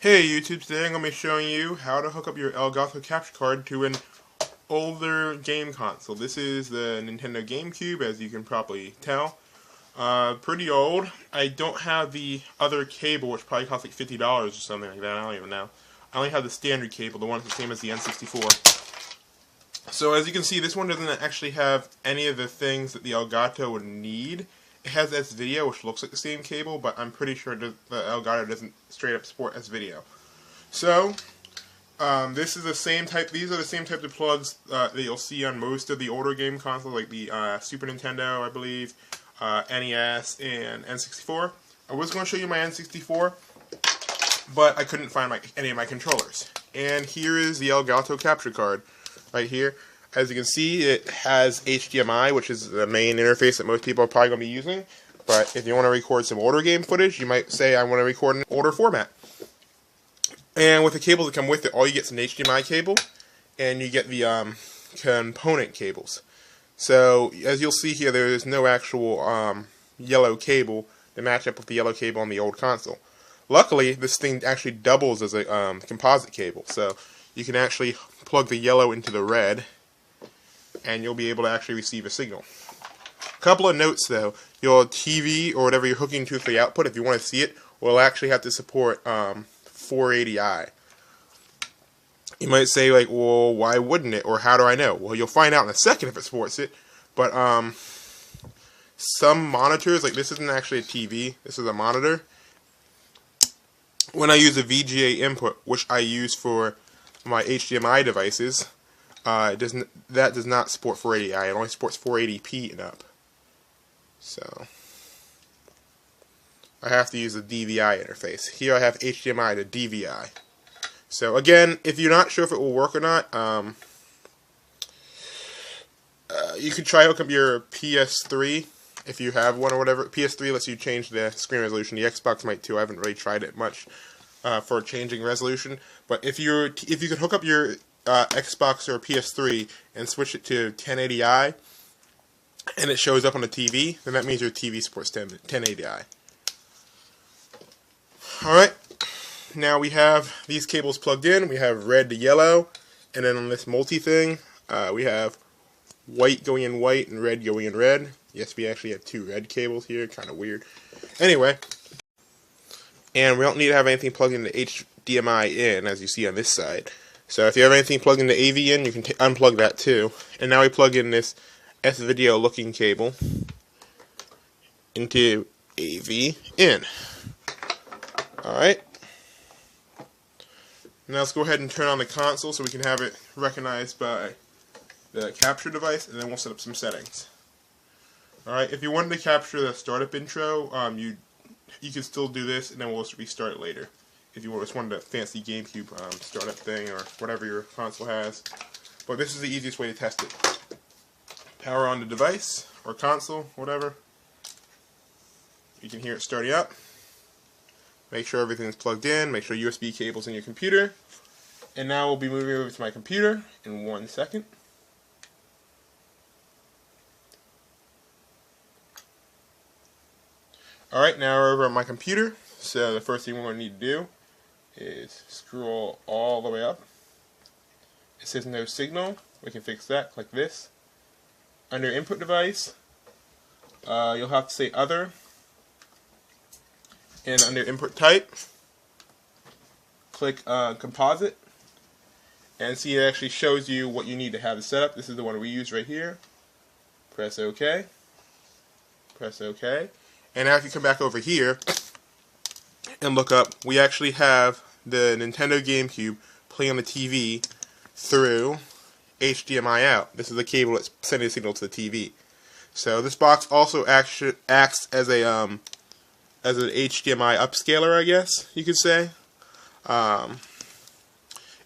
Hey YouTube, today I'm going to be showing you how to hook up your Elgato capture card to an older game console. This is the Nintendo GameCube, as you can probably tell. Pretty old. I don't have the other cable, which probably costs like $50 or something like that, I don't even know. I only have the standard cable, the one that's the same as the N64. So as you can see, this one doesn't actually have any of the things that the Elgato would need. It has S-Video, which looks like the same cable, but I'm pretty sure the Elgato doesn't straight up support S-Video. So, this is the same type. These are the same type of plugs that you'll see on most of the older game consoles, like the Super Nintendo, I believe, NES, and N64. I was going to show you my N64, but I couldn't find any of my controllers. And here is the Elgato capture card, right here. As you can see, it has HDMI, which is the main interface that most people are probably going to be using. But if you want to record some older game footage, you might say, I want to record in older format. And with the cables that come with it, all you get is an HDMI cable, and you get the component cables. So, as you'll see here, there is no actual yellow cable to match up with the yellow cable on the old console. Luckily, this thing actually doubles as a composite cable. So, you can actually plug the yellow into the red, and you'll be able to actually receive a signal. A couple of notes though, your TV or whatever you're hooking to for the output, if you want to see it, will actually have to support 480i. You might say, like, well, why wouldn't it, or how do I know? Well, you'll find out in a second if it supports it, but some monitors, like this isn't actually a TV, this is a monitor. When I use a VGA input, which I use for my HDMI devices, that does not support 480i. It only supports 480p and up. So I have to use the DVI interface. Here I have HDMI to DVI. So again, if you're not sure if it will work or not, you could try hooking up your PS3 if you have one or whatever. PS3 lets you change the screen resolution. The Xbox might too. I haven't really tried it much for changing resolution. But if you could hook up your Xbox or PS3 and switch it to 1080i, and it shows up on the TV, then that means your TV supports 1080i. Alright, now we have these cables plugged in. We have red to yellow, and then on this multi thing, we have white going in white and red going in red. Yes, we actually have two red cables here, kind of weird. Anyway, and we don't need to have anything plugged into HDMI in, as you see on this side. So if you have anything plugged into AV in, you can unplug that too. And now we plug in this S-Video looking cable into AV in. Alright. Now let's go ahead and turn on the console so we can have it recognized by the capture device, and then we'll set up some settings. Alright, if you wanted to capture the startup intro, you can still do this, and then we'll just restart it later. If you just wanted a fancy GameCube startup thing or whatever your console has. But this is the easiest way to test it. Power on the device or console, whatever. You can hear it starting up. Make sure everything's plugged in. Make sure USB cable's in your computer. And now we'll be moving over to my computer in 1 second. Alright, now we're over on my computer. So the first thing we're going to need to do is scroll all the way up. It says no signal. We can fix that. Click this. Under input device, you'll have to say other. And under input type, click composite. And see, it actually shows you what you need to have it set up. This is the one we use right here. Press OK. Press OK. And now if you come back over here and look up, we actually have the Nintendo GameCube playing on the TV through HDMI out. This is the cable that's sending a signal to the TV. So this box also acts as a an HDMI upscaler, I guess you could say.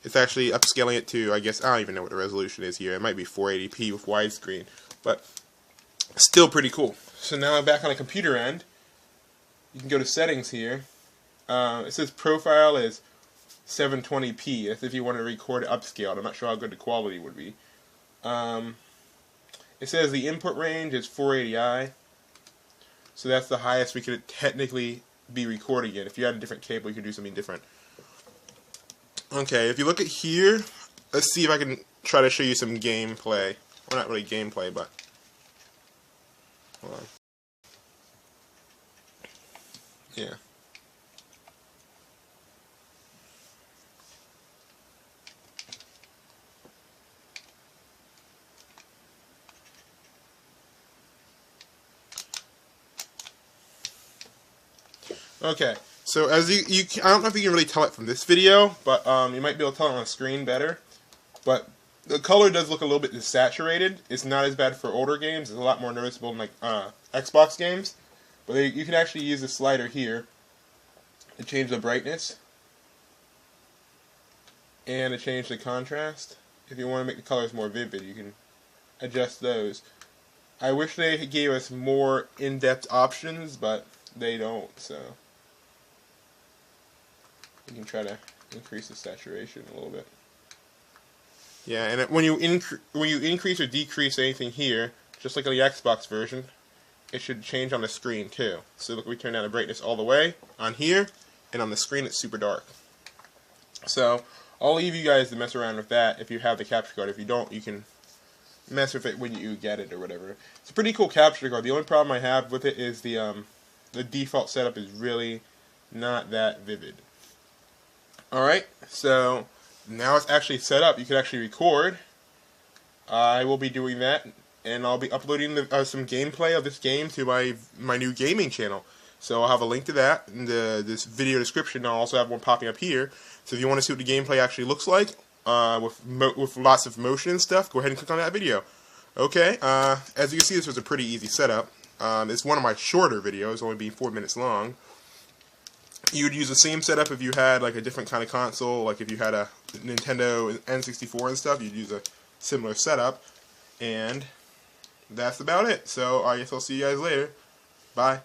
It's actually upscaling it to, I guess, I don't even know what the resolution is here. It might be 480p with widescreen, but still pretty cool. So now I'm back on the computer end. You can go to settings here. It says profile is 720p. That's if you want to record it upscaled. I'm not sure how good the quality would be. It says the input range is 480i. So that's the highest we could technically be recording it. If you had a different cable, you could do something different. Okay, if you look at here, let's see if I can try to show you some gameplay. Well, not really gameplay, but hold on. Yeah. Okay, so as I don't know if you can really tell it from this video, but you might be able to tell it on the screen better. But the color does look a little bit desaturated. It's not as bad for older games. It's a lot more noticeable in like Xbox games. But you can actually use the slider here to change the brightness and to change the contrast. If you want to make the colors more vivid, you can adjust those. I wish they gave us more in-depth options, but they don't, so you can try to increase the saturation a little bit. Yeah, and when you increase or decrease anything here, just like on the Xbox version, it should change on the screen too. So look, we turn down the brightness all the way on here, and on the screen it's super dark. So I'll leave you guys to mess around with that if you have the capture card. If you don't, you can mess with it when you get it or whatever. It's a pretty cool capture card. The only problem I have with it is the default setup is really not that vivid. Alright, so now it's actually set up. You can actually record. I will be doing that, and I'll be uploading some gameplay of this game to my new gaming channel. So I'll have a link to that in this video description. I'll also have one popping up here. So if you want to see what the gameplay actually looks like, with lots of motion and stuff, go ahead and click on that video. Okay, as you can see, this was a pretty easy setup. It's one of my shorter videos, only being 4 minutes long. You would use the same setup if you had like a different kind of console, like if you had a Nintendo N64 and stuff, you'd use a similar setup. And that's about it. So I guess I'll see you guys later. Bye.